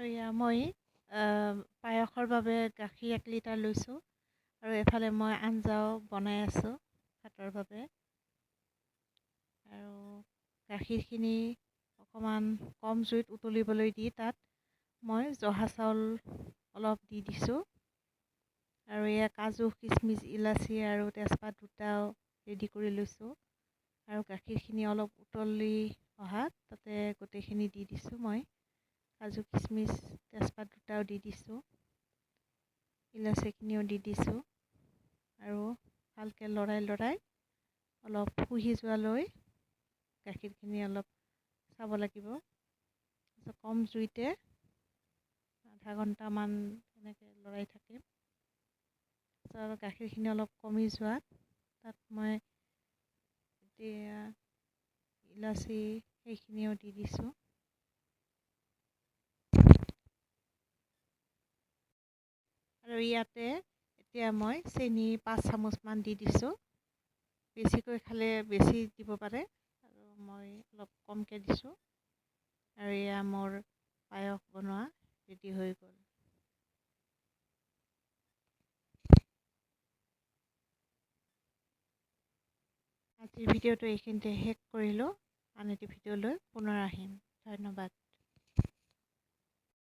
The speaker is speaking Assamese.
আৰু এয়া মই পায়সৰ বাবে গাখীৰ 1 লিটাৰ লৈছোঁ আৰু এফালে মই আঞ্জাও বনাই আছোঁ ভাতৰ বাবে। আৰু গাখীৰখিনি অকণমান কম জুইত উতলিবলৈ দি তাত মই জহা চাউল অলপ দি দিছোঁ আৰু এয়া কাজু, কিচমিচ, ইলাচি আৰু তেজপাত দুটাও ৰেডি কৰি লৈছোঁ আৰু গাখীৰখিনি অলপ উতলি অহাত তাতে গোটেইখিনি দি দিছোঁ মই। কাজু, কিচমিচ, তেজপাত দুটাও দি দিছোঁ, ইলাচিখিনিও দি দিছোঁ আৰু ভালকৈ লৰাই অলপ শুহি যোৱালৈ গাখীৰখিনি অলপ চাব লাগিব। কম জুইতে আধা ঘণ্টামান এনেকৈ লৰাই থাকিম। আৰু গাখীৰখিনি অলপ কমি যোৱাত তাত মই এতিয়া ইলাচি সেইখিনিও দি দিছোঁ। আৰু ইয়াতে এতিয়া মই চেনি 5 চামুচমান দি দিছোঁ। বেছিকৈ খালে বেছি দিব পাৰে আৰু মই অলপ কমকৈ দিছোঁ। আৰু এয়া মোৰ পায়স বনোৱা ৰেডি হৈ গ'ল। আজিৰ ভিডিঅ'টো এইখিনিতে শেষ কৰিলোঁ। আন এটি ভিডিঅ'লৈ পুনৰ আহিম। ধন্যবাদ।